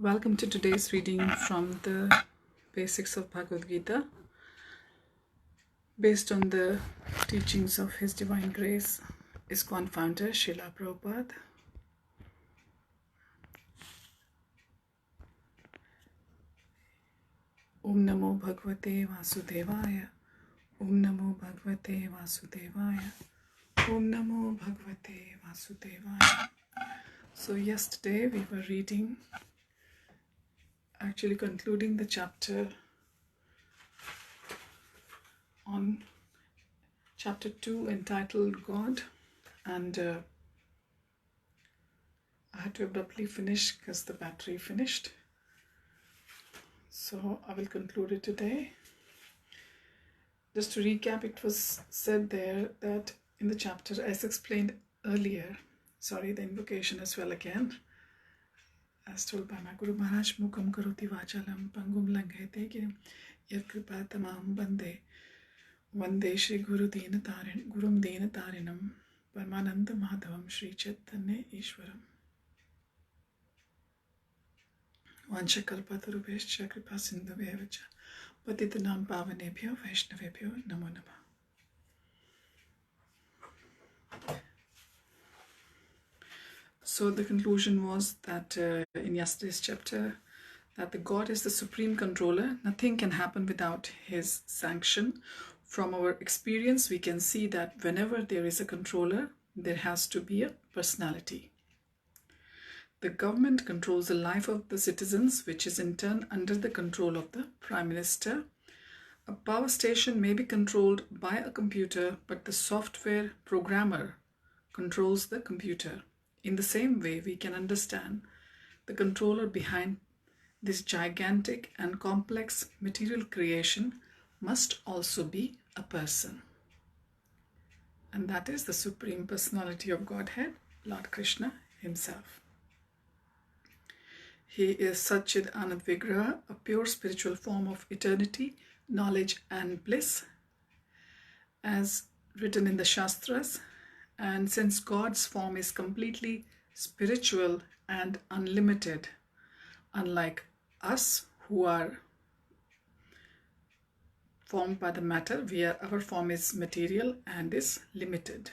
Welcome to today's reading from the Basics of Bhagavad-Gita, based on the teachings of His Divine Grace, Iskcon founder Srila Prabhupada. Om Namo Bhagavate Vasudevaya. Om Namo Bhagavate Vasudevaya. Om Namo Bhagavate Vasudevaya. So yesterday we were reading, actually concluding the chapter on chapter 2 entitled God, and I had to abruptly finish because the battery finished. So I will conclude it today. Just to recap, it was said there that in the chapter, as explained earlier, the invocation as well again, as told by my Guru Maharaj, Mukam Karoti Vachalam Pangum Langhete Girim Yat Kripa Tamam Bande Vande Shri Guru Dina Tarin Gurum Dina Tarinam Paramananda Madhavam Shri Chaitanya Ishwaram Vanchakalpatarubhescha Kripa Sindhavevacha Patitanam Pavanebhyo Vaishnavebhyo Namo Namah. So the conclusion was that in yesterday's chapter, that the God is the supreme controller. Nothing can happen without His sanction. From our experience, we can see that whenever there is a controller, there has to be a personality. The government controls the life of the citizens, which is in turn under the control of the Prime Minister. A power station may be controlled by a computer, but the software programmer controls the computer. In the same way, we can understand the controller behind this gigantic and complex material creation must also be a person. And that is the Supreme Personality of Godhead, Lord Krishna Himself. He is Satchid Anand Vigraha, a pure spiritual form of eternity, knowledge and bliss, as written in the Shastras. And since God's form is completely spiritual and unlimited, unlike us who are formed by the matter, our form is material and is limited.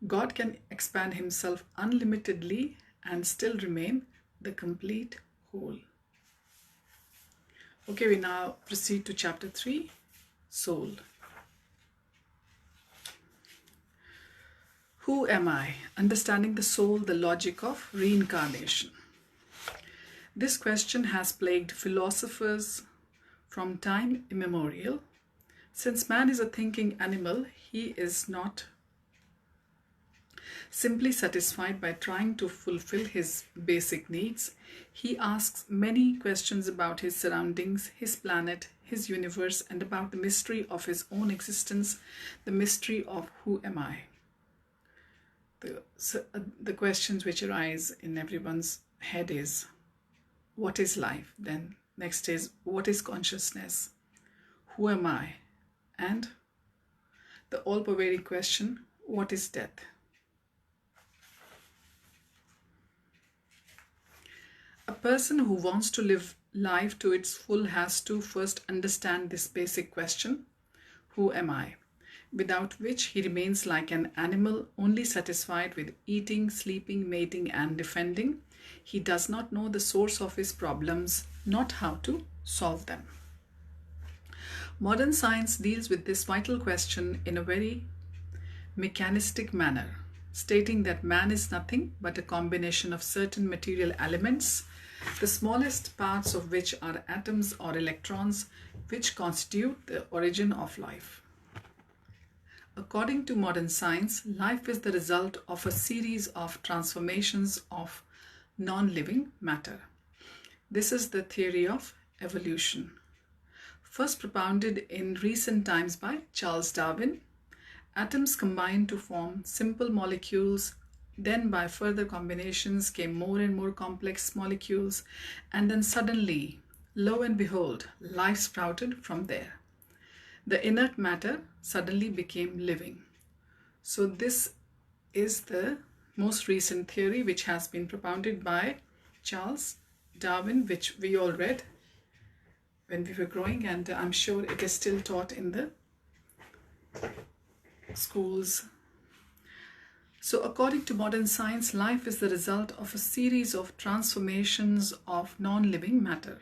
God can expand Himself unlimitedly and still remain the complete whole. Okay, we now proceed to chapter 3, Soul. Who am I? Understanding the soul, the logic of reincarnation. This question has plagued philosophers from time immemorial. Since man is a thinking animal, he is not simply satisfied by trying to fulfill his basic needs. He asks many questions about his surroundings, his planet, his universe, and about the mystery of his own existence, the mystery of who am I? The questions which arise in everyone's head is, what is life? Then next is, what is consciousness? Who am I? And the all-pervading question, what is death? A person who wants to live life to its full has to first understand this basic question, who am I? Without which he remains like an animal only satisfied with eating, sleeping, mating, and defending. He does not know the source of his problems, not how to solve them. Modern science deals with this vital question in a very mechanistic manner, stating that man is nothing but a combination of certain material elements, the smallest parts of which are atoms or electrons, which constitute the origin of life. According to modern science, life is the result of a series of transformations of non-living matter. This is the theory of evolution, first propounded in recent times by Charles Darwin. Atoms combined to form simple molecules, then by further combinations came more and more complex molecules, and then suddenly, lo and behold, life sprouted from there. The inert matter suddenly became living. So this is the most recent theory which has been propounded by Charles Darwin, which we all read when we were growing, and I'm sure it is still taught in the schools. So according to modern science, life is the result of a series of transformations of non-living matter.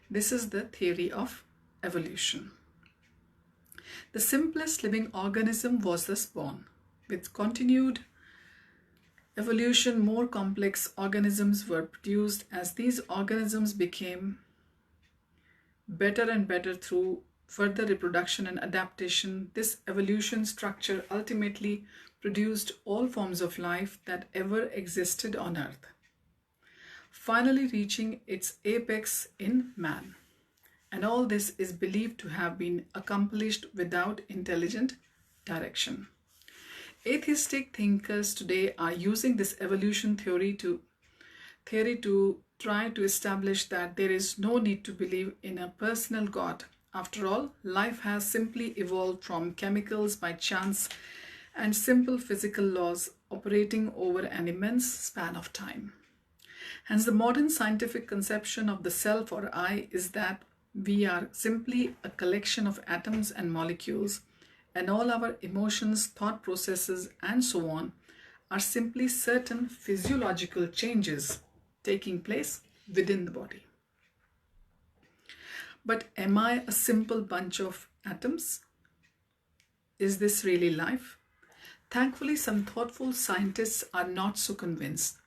This is the theory of evolution. The simplest living organism was thus born. With continued evolution, more complex organisms were produced. As these organisms became better and better through further reproduction and adaptation, this evolution structure ultimately produced all forms of life that ever existed on earth, finally reaching its apex in man. And all this is believed to have been accomplished without intelligent direction. Atheistic thinkers today are using this evolution theory to try to establish that there is no need to believe in a personal God. After all, life has simply evolved from chemicals by chance and simple physical laws operating over an immense span of time. Hence, the modern scientific conception of the self or I is that we are simply a collection of atoms and molecules, and all our emotions, thought processes, and so on are simply certain physiological changes taking place within the body. But am I a simple bunch of atoms? Is this really life? Thankfully, some thoughtful scientists are not so convinced.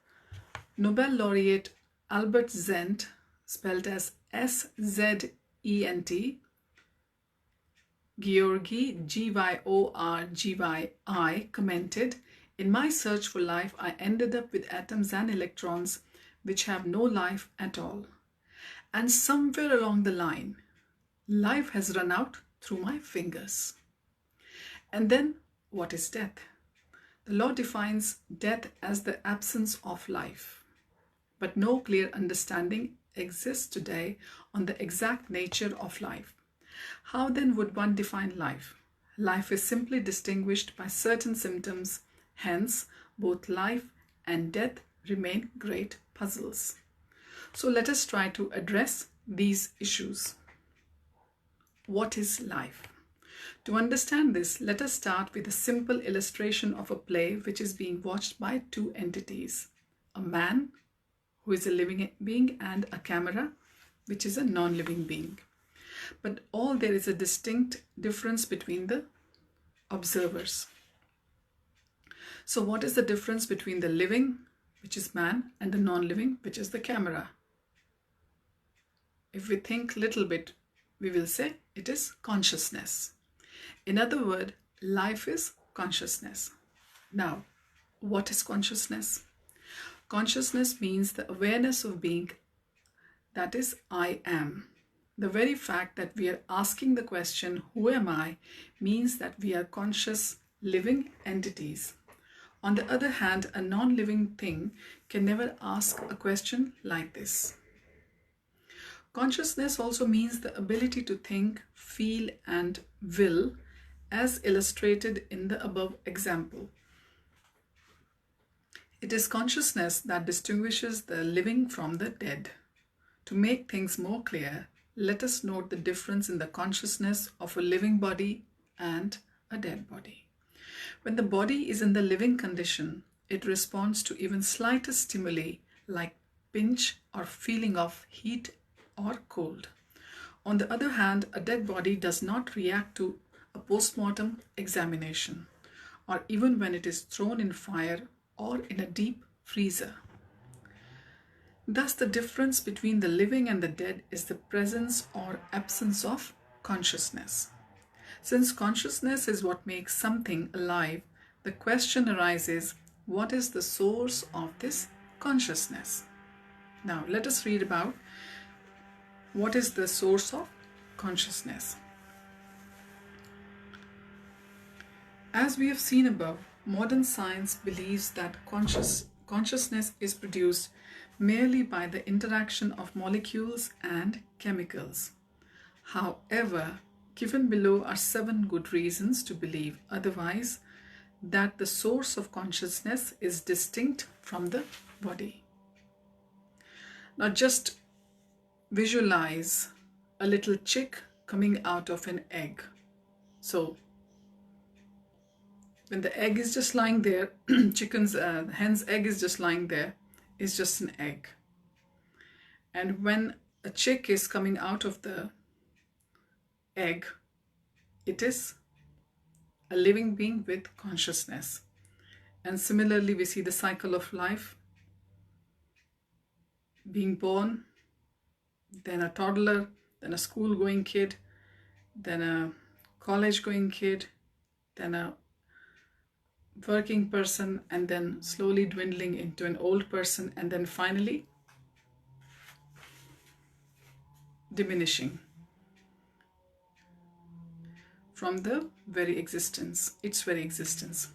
Nobel laureate Albert Zent, spelled as S-Z-E-N-T, Georgi, G-Y-O-R-G-Y-I, commented, "In my search for life, I ended up with atoms and electrons which have no life at all. And somewhere along the line, life has run out through my fingers." And then, what is death? The law defines death as the absence of life. But no clear understanding exists today on the exact nature of life. How then would one define life? Life is simply distinguished by certain symptoms. Hence, both life and death remain great puzzles. So let us try to address these issues. What is life? To understand this, let us start with a simple illustration of a play which is being watched by two entities: a man, who is a living being, and a camera, which is a non-living being. But there is a distinct difference between the observers. So what is the difference between the living, which is man, and the non-living, which is the camera? If we think a little bit, we will say it is consciousness. In other words, life is consciousness. Now, what is consciousness? Consciousness means the awareness of being, that is, I am. The very fact that we are asking the question, who am I, means that we are conscious living entities. On the other hand, a non-living thing can never ask a question like this. Consciousness also means the ability to think, feel, and will, as illustrated in the above example. It is consciousness that distinguishes the living from the dead. To make things more clear, let us note the difference in the consciousness of a living body and a dead body. When the body is in the living condition, it responds to even slightest stimuli like pinch or feeling of heat or cold. On the other hand, a dead body does not react to a post-mortem examination, or even when it is thrown in fire or in a deep freezer. Thus, the difference between the living and the dead is the presence or absence of consciousness. Since consciousness is what makes something alive, the question arises, what is the source of this consciousness? Now, let us read about what is the source of consciousness. As we have seen above, modern science believes that consciousness is produced merely by the interaction of molecules and chemicals. However, given below are 7 good reasons to believe otherwise, that the source of consciousness is distinct from the body. Now just visualize a little chick coming out of an egg. So when the egg is just lying there, hen's egg is just lying there, it's just an egg. And when a chick is coming out of the egg, it is a living being with consciousness. And similarly, we see the cycle of life: being born, then a toddler, then a school-going kid, then a college-going kid, then a working person, and then slowly dwindling into an old person, and then finally diminishing from the very existence, its very existence.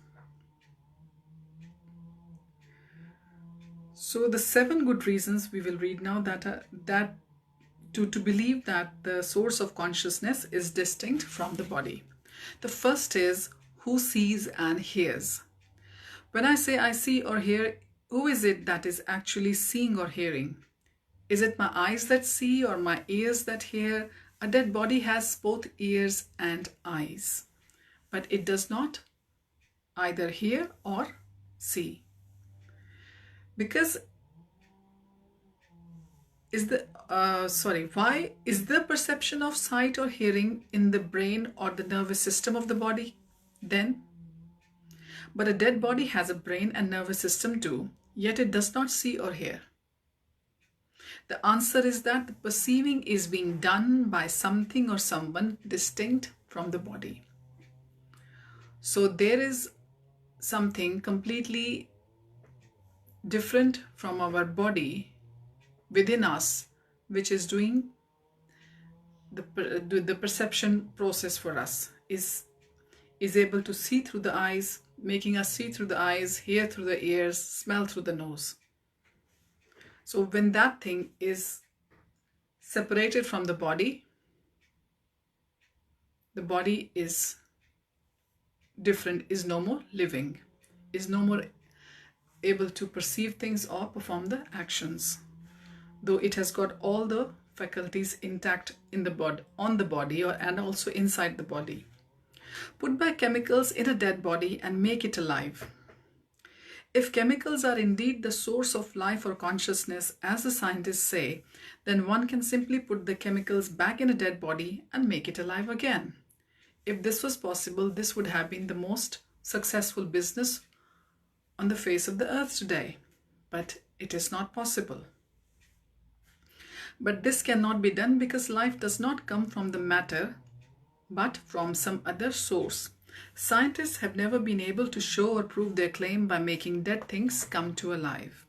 So the 7 good reasons we will read now that to believe that the source of consciousness is distinct from the body. The first is, who sees and hears. When I say I see or hear, who is it that is actually seeing or hearing? Is it my eyes that see or my ears that hear? A dead body has both ears and eyes, but it does not either hear or see. Because why is the perception of sight or hearing in the brain or the nervous system of the body then? But a dead body has a brain and nervous system too, yet it does not see or hear. The answer is that the perceiving is being done by something or someone distinct from the body. So there is something completely different from our body within us, which is doing the perception process for us, is able to see through the eyes, making us see through the eyes, hear through the ears, smell through the nose. So when that thing is separated from the body is different, is no more living, is no more able to perceive things or perform the actions, though it has got all the faculties intact in the body, on the body, and also inside the body. Put by chemicals in a dead body and make it alive. If chemicals are indeed the source of life or consciousness, as the scientists say, then one can simply put the chemicals back in a dead body and make it alive again. If this was possible, this would have been the most successful business on the face of the earth today. But it is not possible. But this cannot be done because life does not come from the matter, but from some other source. Scientists have never been able to show or prove their claim by making dead things come to life.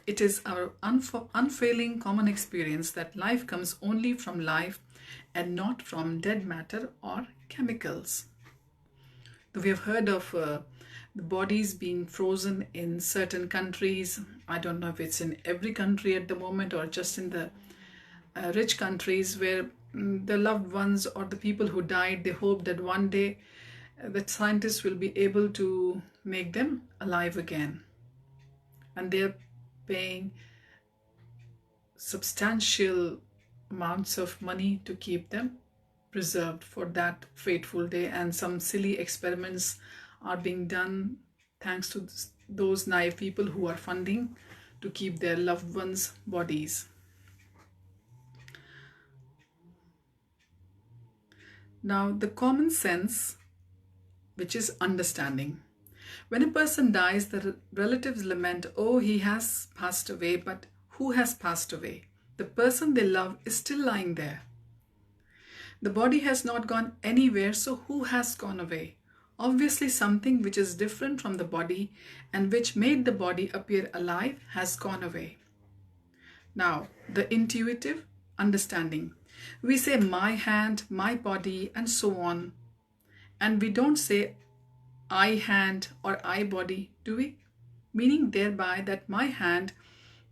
It is our unfailing common experience that life comes only from life and not from dead matter or chemicals. We have heard of the bodies being frozen in certain countries. I don't know if it's in every country at the moment or just in the rich countries, where the loved ones or the people who died, they hope that one day that scientists will be able to make them alive again. And they're paying substantial amounts of money to keep them preserved for that fateful day. And some silly experiments are being done thanks to those naive people who are funding to keep their loved ones' bodies. Now, the common sense, which is understanding. When a person dies, the relatives lament, "Oh, he has passed away," but who has passed away? The person they love is still lying there. The body has not gone anywhere, so who has gone away? Obviously, something which is different from the body and which made the body appear alive has gone away. Now, the intuitive understanding. We say my hand, my body, and so on. And we don't say I hand or I body, do we? Meaning thereby that my hand,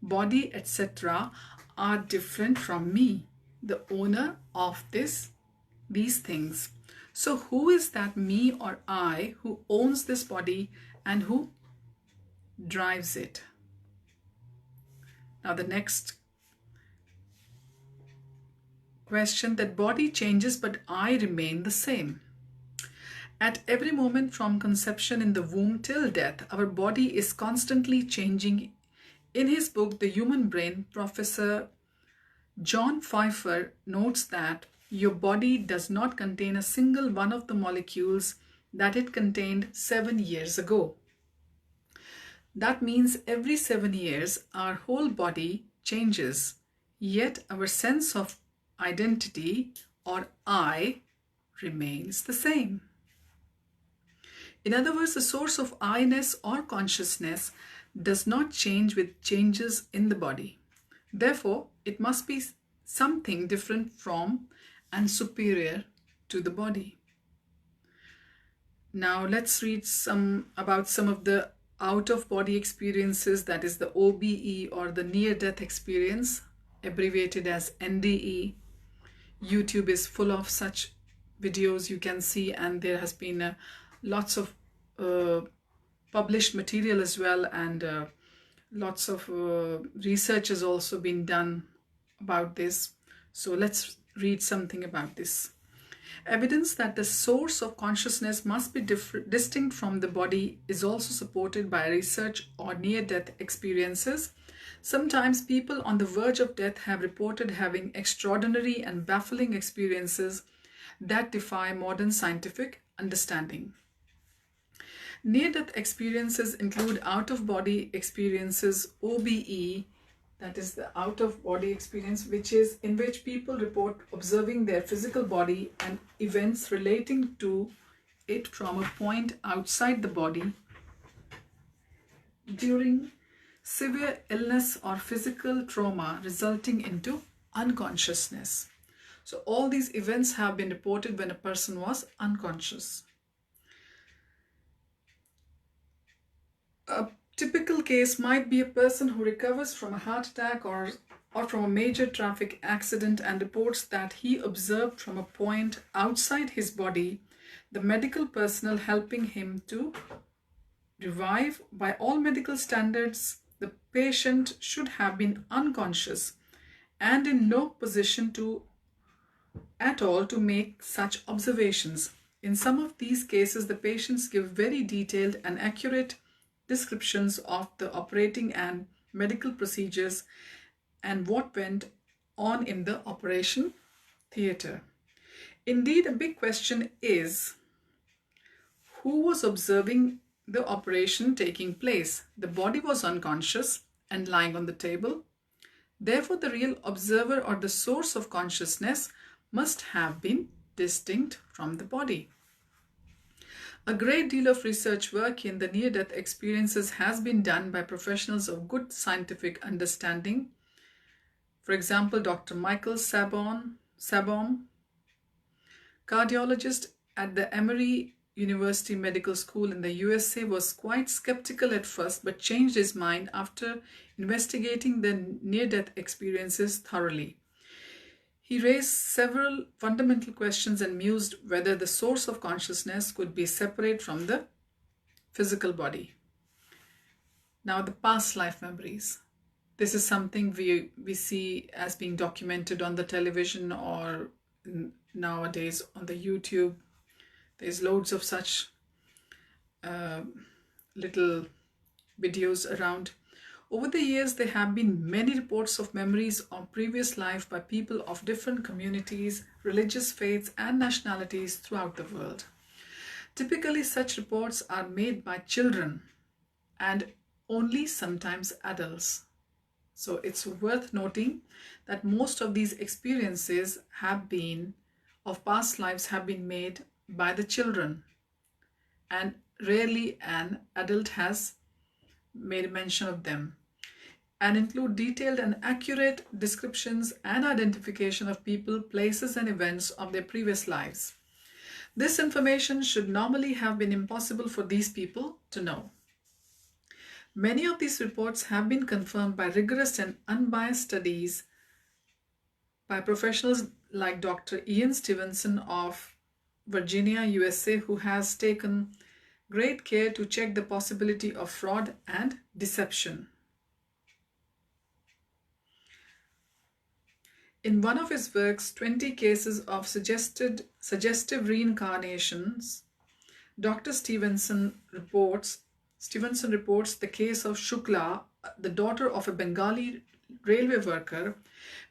body, etc. are different from me, the owner of these things. So who is that me or I who owns this body and who drives it? Now the next question, that body changes but I remain the same. At every moment from conception in the womb till death, our body is constantly changing. In his book, The Human Brain, Professor John Pfeiffer notes that your body does not contain a single one of the molecules that it contained 7 years ago. That means every 7 years, our whole body changes, yet our sense of identity or I remains the same. In other words, the source of I-ness or consciousness does not change with changes in the body. Therefore, it must be something different from and superior to the body. Now let's read about some of the out-of-body experiences, that is the OBE or the near-death experience, abbreviated as NDE. YouTube is full of such videos you can see, and there has been lots of published material as well, and lots of research has also been done about this. So let's read something about this. Evidence that the source of consciousness must be distinct from the body is also supported by research on near-death experiences. Sometimes people on the verge of death have reported having extraordinary and baffling experiences that defy modern scientific understanding. Near-death experiences include out-of-body experiences, OBE, that is the out-of-body experience, in which people report observing their physical body and events relating to it from a point outside the body during severe illness or physical trauma resulting into unconsciousness. So all these events have been reported when a person was unconscious. A typical case might be a person who recovers from a heart attack or from a major traffic accident and reports that he observed from a point outside his body the medical personnel helping him to revive. By all medical standards, the patient should have been unconscious and in no position at all to make such observations. In some of these cases, the patients give very detailed and accurate descriptions of the operating and medical procedures and what went on in the operation theatre. Indeed, a big question is, who was observing the operation taking place? The body was unconscious and lying on the table. Therefore, the real observer or the source of consciousness must have been distinct from the body. A great deal of research work in the near-death experiences has been done by professionals of good scientific understanding. For example, Dr. Michael Sabom, cardiologist at the Emory University Medical School in the USA, was quite skeptical at first but changed his mind after investigating the near-death experiences thoroughly. He raised several fundamental questions and mused whether the source of consciousness could be separate from the physical body. Now, the past life memories. This is something we see as being documented on the television or nowadays on the YouTube. There's loads of such little videos around. Over the years, there have been many reports of memories of previous life by people of different communities, religious faiths, and nationalities throughout the world. Typically, such reports are made by children and only sometimes adults. So it's worth noting that most of these experiences of past lives have been made by the children, and rarely an adult has made mention of them, and include detailed and accurate descriptions and identification of people, places, and events of their previous lives. This information should normally have been impossible for these people to know. Many of these reports have been confirmed by rigorous and unbiased studies by professionals like Dr. Ian Stevenson of Virginia, USA, who has taken great care to check the possibility of fraud and deception. In one of his works, 20 Cases of Suggestive Reincarnations, Dr. Stevenson reports the case of Shukla, the daughter of a Bengali railway worker.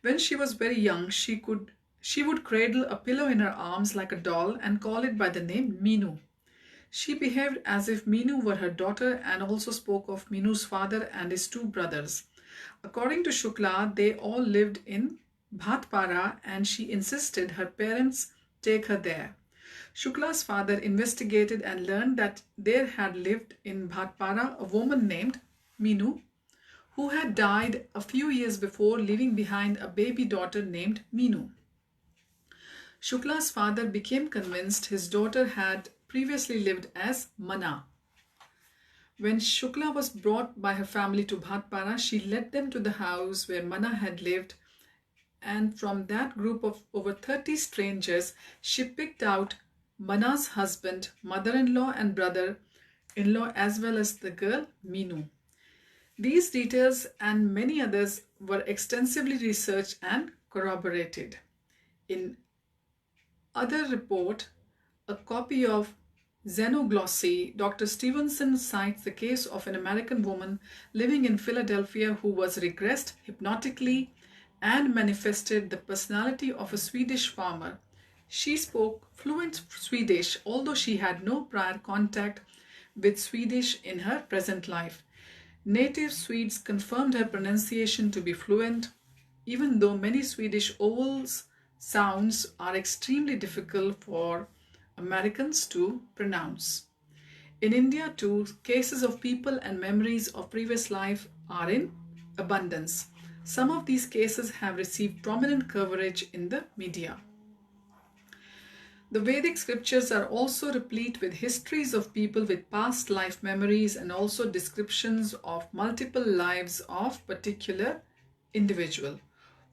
When she was very young, she would cradle a pillow in her arms like a doll and call it by the name Meenu. She behaved as if Meenu were her daughter and also spoke of Meenu's father and his two brothers. According to Shukla, they all lived in Bhatpara and she insisted her parents take her there. Shukla's father investigated and learned that there had lived in Bhatpara a woman named Meenu, who had died a few years before, leaving behind a baby daughter named Meenu. Shukla's father became convinced his daughter had previously lived as Mana. When Shukla was brought by her family to Bhatpara, she led them to the house where Mana had lived, and from that group of over 30 strangers, she picked out Mana's husband, mother-in-law and brother-in-law, as well as the girl Meenu. These details and many others were extensively researched and corroborated. In other report, a copy of Xenoglossy, Dr. Stevenson cites the case of an American woman living in Philadelphia who was regressed hypnotically and manifested the personality of a Swedish farmer. She spoke fluent Swedish, although she had no prior contact with Swedish in her present life. Native Swedes confirmed her pronunciation to be fluent, even though many Swedish vowels sounds are extremely difficult for Americans to pronounce. In India too, cases of people and memories of previous life are in abundance. Some of these cases have received prominent coverage in the media. The Vedic scriptures are also replete with histories of people with past life memories and also descriptions of multiple lives of particular individual.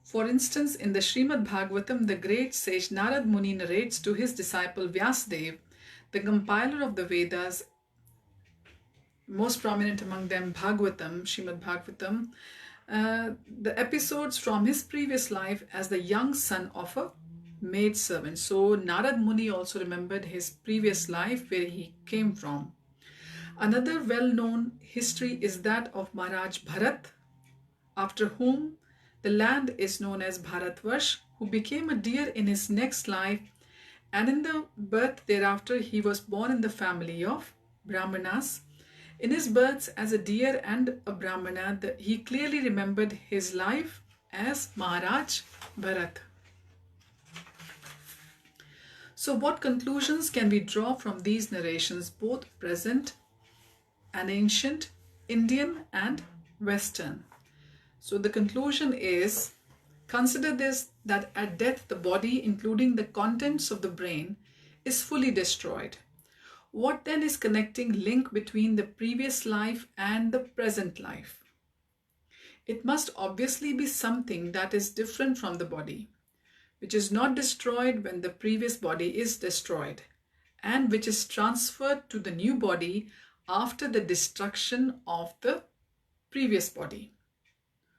For instance, in the Srimad Bhagavatam, the great sage Narad Muni narrates to his disciple Vyasadeva, the compiler of the Vedas, most prominent among them Bhagavatam, Srimad Bhagavatam, the episodes from his previous life as the young son of a maidservant. So Narad Muni also remembered his previous life, where he came from. Another well-known history is that of Maharaj Bharat, after whom the land is known as Bharatvarsh, who became a deer in his next life, and in the birth thereafter he was born in the family of Brahmanas. In his births as a deer and a Brahmana, he clearly remembered his life as Maharaj Bharat. So what conclusions can we draw from these narrations, both present and ancient, Indian and Western? So the conclusion is, consider this, that at death the body, including the contents of the brain, is fully destroyed. What then is connecting link between the previous life and the present life? It must obviously be something that is different from the body, which is not destroyed when the previous body is destroyed, and which is transferred to the new body after the destruction of the previous body.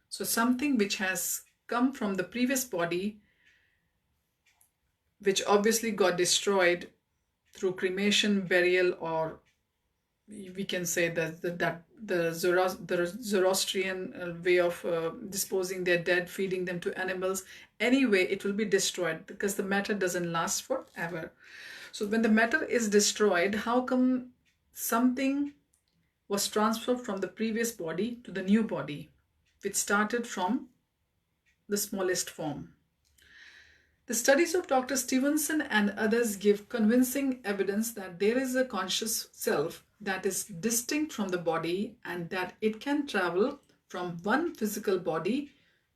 So something which has come from the previous body, which obviously got destroyed through cremation, burial, or we can say that the Zoroastrian way of disposing their dead, feeding them to animals. Anyway, it will be destroyed because the matter doesn't last forever. So when the matter is destroyed, how come something was transferred from the previous body to the new body, which started from the smallest form? The studies of Dr. Stevenson and others give convincing evidence that there is a conscious self that is distinct from the body and that it can travel from one physical body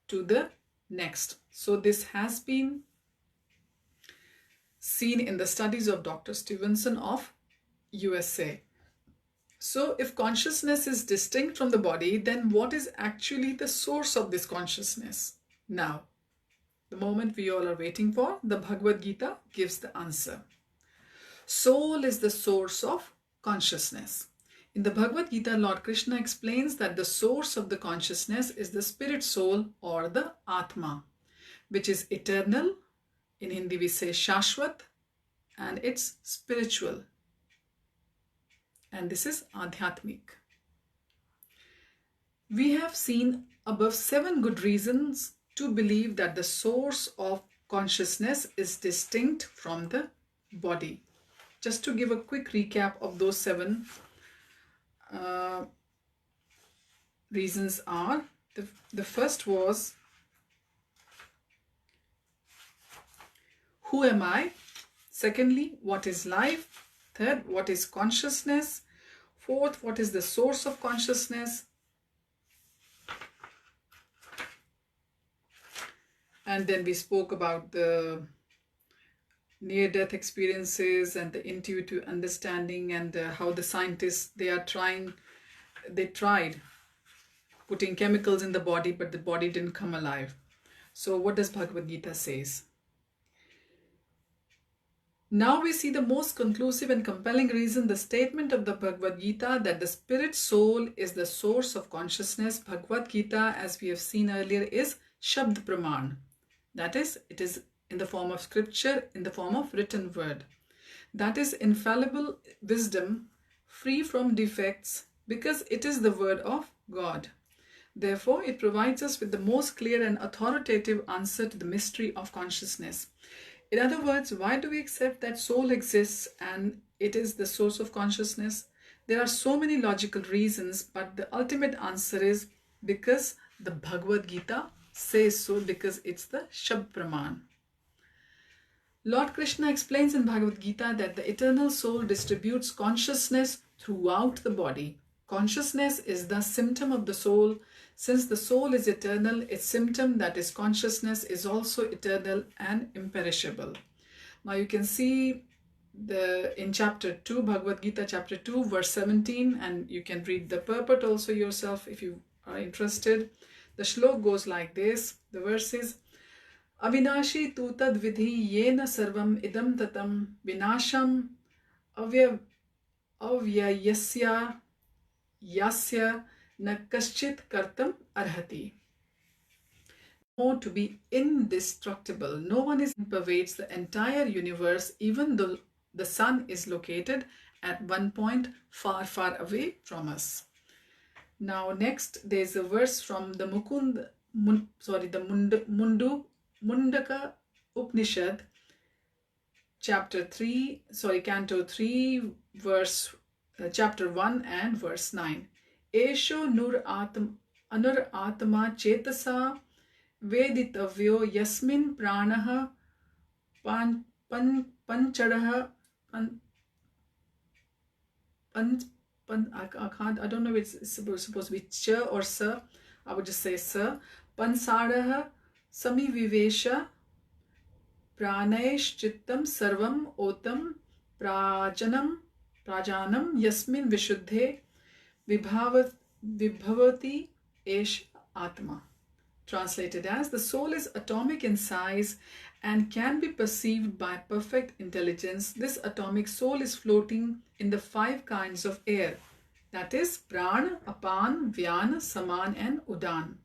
to the next. So this has been seen in the studies of Dr. Stevenson of USA. So if consciousness is distinct from the body, then what is actually the source of this consciousness? Now, the moment we all are waiting for, the Bhagavad-Gita gives the answer. Soul is the source of consciousness. In the Bhagavad-Gita, Lord Krishna explains that the source of the consciousness is the spirit soul or the Atma. which is eternal. In Hindi we say Shashwat, and it's spiritual. And this is Adhyatmik. We have seen above 7 good reasons to believe that the source of consciousness is distinct from the body. Just to give a quick recap of those 7 reasons are, the first was, who am I? Secondly, what is life? Third, what is consciousness? Fourth, what is the source of consciousness? And then we spoke about the near-death experiences and the intuitive understanding, and how the scientists, they tried putting chemicals in the body, but the body didn't come alive. So what does Bhagavad-Gita says? Now we see the most conclusive and compelling reason, the statement of the Bhagavad-Gita that the spirit soul is the source of consciousness. Bhagavad-Gita, as we have seen earlier, is Shabd Praman. That is, it is in the form of scripture, in the form of written word. That is infallible wisdom, free from defects, because it is the word of God. Therefore, it provides us with the most clear and authoritative answer to the mystery of consciousness. In other words, why do we accept that soul exists and it is the source of consciousness? There are so many logical reasons, but the ultimate answer is because the Bhagavad Gita says so, because it's the Shabd Praman. Lord Krishna explains in Bhagavad Gita that the eternal soul distributes consciousness throughout the body. Consciousness is the symptom of the soul. Since the soul is eternal, its symptom, that is consciousness, is also eternal and imperishable. Now you can see in chapter 2, Bhagavad Gita chapter 2, verse 17, and you can read the purport also yourself if you are interested. The shlok goes like this. The verse is, Avinashi tu tad vidhi yena sarvam idam tatam vinasham avyayasya yasya na kaschit kartam arhati. To be indestructible. No one pervades the entire universe, even though the sun is located at one point far, far away from us. Now next, there's a verse from the Mundaka Upanishad, Canto 3, chapter 1 and verse 9. Esho anur atma chetasa veditavyo yasmin pranaha pancharaha I don't know if it's supposed to be ch or sa. I would just say sa. Pansaraha samivivesha pranesh chittam sarvam otam prajanam yasmin vishuddhe vibhavati esh atma. Translated as, the soul is atomic in size and can be perceived by perfect intelligence. This atomic soul is floating in the 5 kinds of air, that is Pran, Apan, Vyan, Saman and Udan.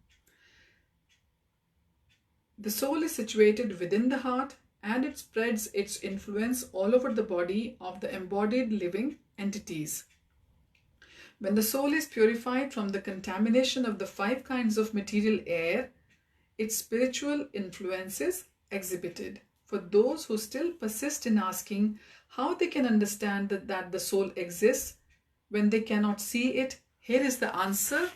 The soul is situated within the heart and it spreads its influence all over the body of the embodied living entities. When the soul is purified from the contamination of the 5 kinds of material air, its spiritual influence is exhibited. For those who still persist in asking how they can understand that the soul exists when they cannot see it, here is the answer.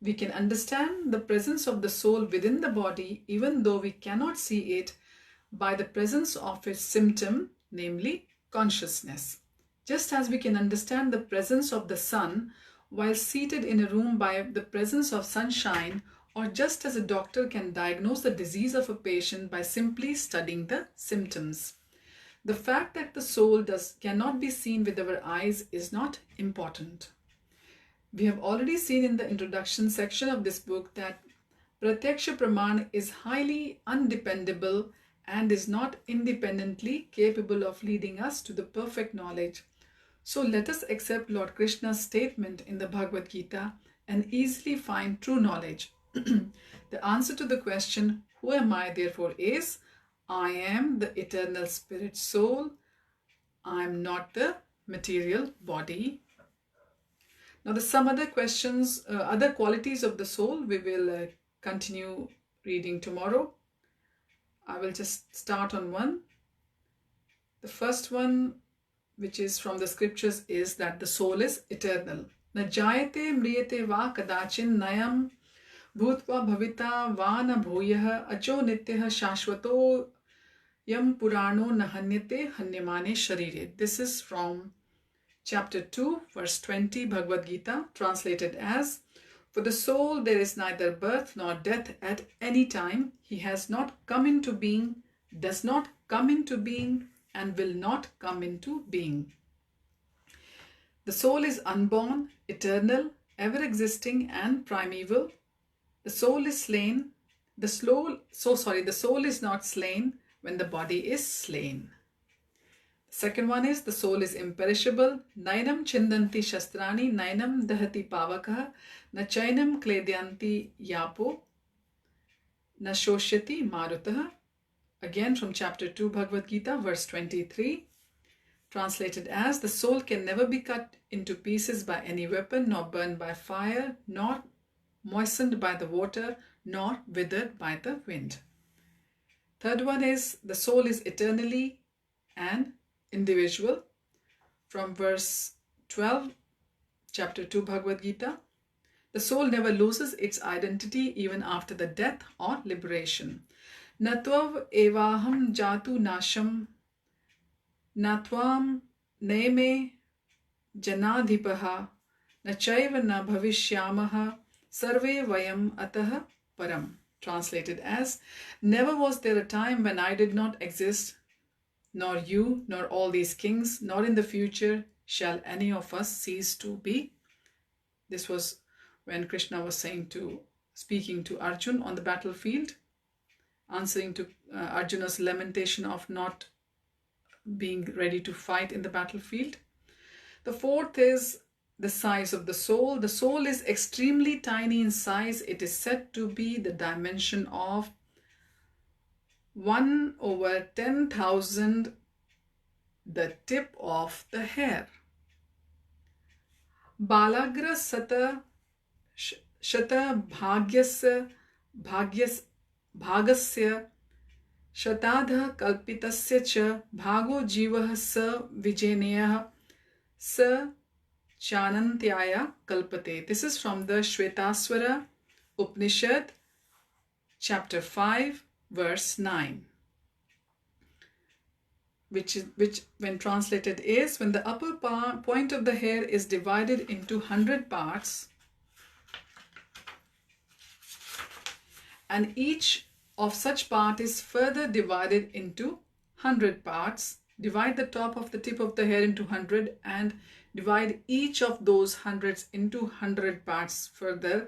We can understand the presence of the soul within the body even though we cannot see it by the presence of its symptom, namely consciousness. Just as we can understand the presence of the sun while seated in a room by the presence of sunshine, or just as a doctor can diagnose the disease of a patient by simply studying the symptoms. The fact that the soul cannot be seen with our eyes is not important. We have already seen in the introduction section of this book that Pratyaksha Praman is highly undependable and is not independently capable of leading us to the perfect knowledge. So let us accept Lord Krishna's statement in the Bhagavad Gita and easily find true knowledge. The answer to the question, Who am I therefore is, I am the eternal spirit soul. I am not the material body. Now there's some other questions, other qualities of the soul. We will continue reading tomorrow. I will just start on one. The first one, which is from the scriptures, is that the soul is eternal. Na jayate mriyate va kadachin nayam bhutva bhavita va na bhuyah ajo nityah shashvato yam purano nahanyate hanyamane sharire. This is from chapter 2, verse 20, Bhagavad-Gita, translated as, for the soul there is neither birth nor death at any time. He has not come into being, does not come into being, and will not come into being. The soul is unborn, eternal, ever-existing and primeval. The soul is slain. The soul is not slain when the body is slain. The second one is the soul is imperishable. Nainam chindanti shastrani, nainam dahati pavakah, na chainam kledyanti yapo, na shoshyati marutah. Again from chapter 2 Bhagavad Gita, verse 23, translated as, the soul can never be cut into pieces by any weapon, nor burned by fire, nor moistened by the water, nor withered by the wind. Third one is the soul is eternally and individual. From verse 12, chapter 2 Bhagavad Gita, the soul never loses its identity even after the death or liberation. Natvav evaham jatu nasham natvam neme janadhipaha nachaiva na bhavishyamaha sarve vayam atah param. Translated as, never was there a time when I did not exist, nor you, nor all these kings, nor in the future shall any of us cease to be. This was when Krishna was speaking to Arjun on the battlefield, answering to Arjuna's lamentation of not being ready to fight in the battlefield. The fourth is the size of the soul. The soul is extremely tiny in size. It is said to be the dimension of 1/10,000 the tip of the hair. Balagra sata shata bhagasya shatadha kalpitasya cha bhago jivah sa vijeneyah sa chanantyaya kalpate. This is from the Shvetaswara Upanishad, chapter 5, verse 9. Which when translated is, when the upper point of the hair is divided into 100 parts, and each of such part is further divided into 100 parts, divide the top of the tip of the hair into 100 and divide each of those hundreds into 100 parts further.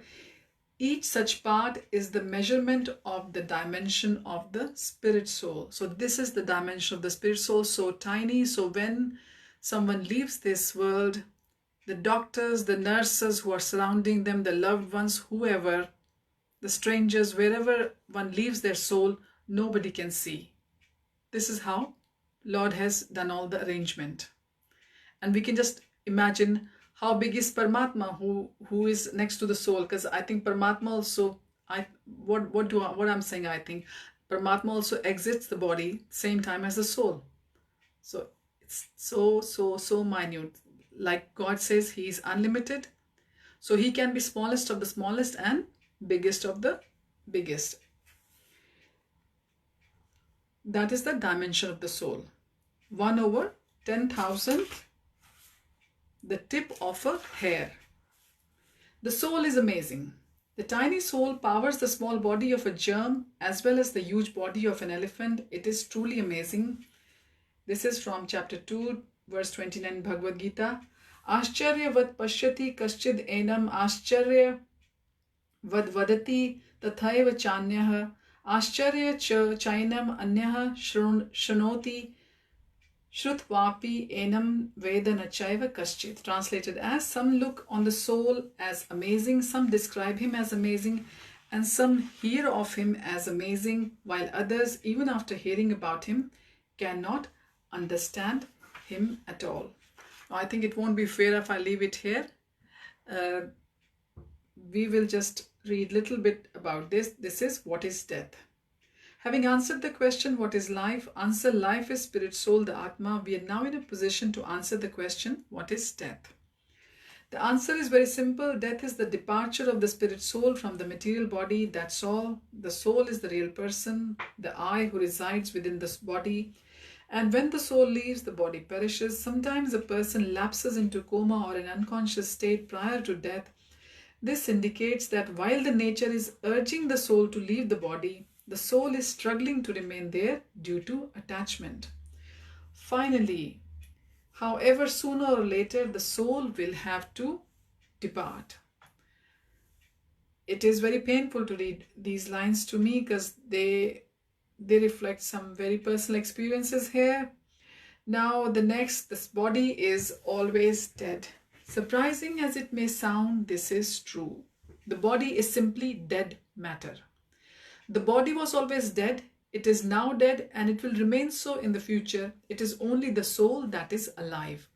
Each such part is the measurement of the dimension of the spirit soul. So this is the dimension of the spirit soul, so tiny. So when someone leaves this world, the doctors, the nurses who are surrounding them, the loved ones, whoever, the strangers, wherever one leaves their soul, nobody can see. This is how Lord has done all the arrangement. And we can just imagine how big is Paramatma, who is next to the soul, because I think Paramatma also, what I'm saying, I think Paramatma also exits the body same time as the soul. So it's so minute. Like God says, He is unlimited. So He can be smallest of the smallest and biggest of the biggest. That is the dimension of the soul. 1/10,000 the tip of a hair. The soul is amazing. The tiny soul powers the small body of a germ as well as the huge body of an elephant. It is truly amazing. This is from chapter 2, verse 29 Bhagavad Gita. Ascharya vad pashyati kaschid enam ascharya vad vadati tathaiva chanyah ascharya chainam anyah shrunoti Shrutvapi enam vedana chaiva kaschit. Translated as, some look on the soul as amazing, some describe him as amazing, and some hear of him as amazing, while others, even after hearing about him, cannot understand him at all. Now, I think it won't be fair if I leave it here. We will just read a little bit about this. This is what is death. Having answered the question, what is life? Answer, life is spirit, soul, the Atma. We are now in a position to answer the question, what is death? The answer is very simple. Death is the departure of the spirit soul from the material body. That's all. The soul is the real person, the I who resides within this body. And when the soul leaves, the body perishes. Sometimes a person lapses into coma or an unconscious state prior to death. This indicates that while the nature is urging the soul to leave the body, the soul is struggling to remain there due to attachment. Finally, however, sooner or later, the soul will have to depart. It is very painful to read these lines to me because they reflect some very personal experiences here. Now, this body is always dead. Surprising as it may sound, this is true. The body is simply dead matter. The body was always dead. It is now dead and it will remain so in the future. It is only the soul that is alive.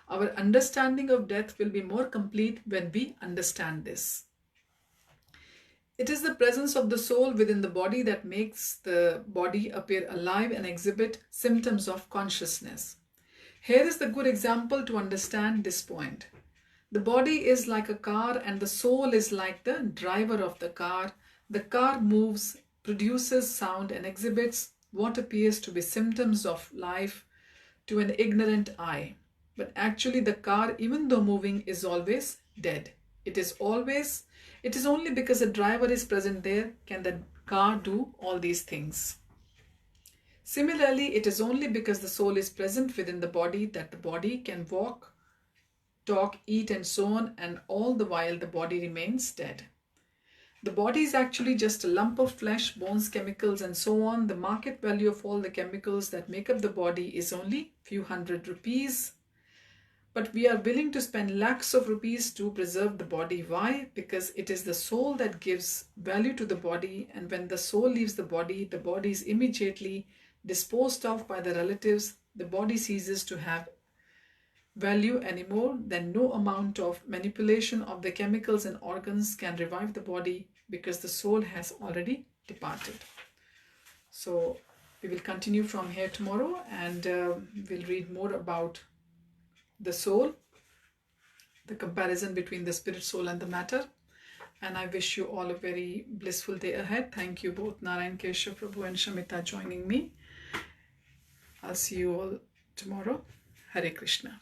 Our understanding of death will be more complete when we understand this. It is the presence of the soul within the body that makes the body appear alive and exhibit symptoms of consciousness. Here is the good example to understand this point. The body is like a car and the soul is like the driver of the car. The car moves, produces sound and exhibits what appears to be symptoms of life to an ignorant eye. But actually the car, even though moving, is always dead. It is only because the driver is present there can the car do all these things. Similarly, it is only because the soul is present within the body that the body can walk, talk, eat and so on, and all the while the body remains dead. The body is actually just a lump of flesh, bones, chemicals and so on. The market value of all the chemicals that make up the body is only few hundred rupees. But we are willing to spend lakhs of rupees to preserve the body. Why? Because it is the soul that gives value to the body, and when the soul leaves the body is immediately disposed of by the relatives. The body ceases to have value anymore. Then no amount of manipulation of the chemicals and organs can revive the body because the soul has already departed. So we will continue from here tomorrow and we'll read more about the soul, the comparison between the spirit, soul and the matter. And I wish you all a very blissful day ahead. Thank you both Narayan, Keshav, Prabhu and Shamita joining me. I'll see you all tomorrow. Hare Krishna.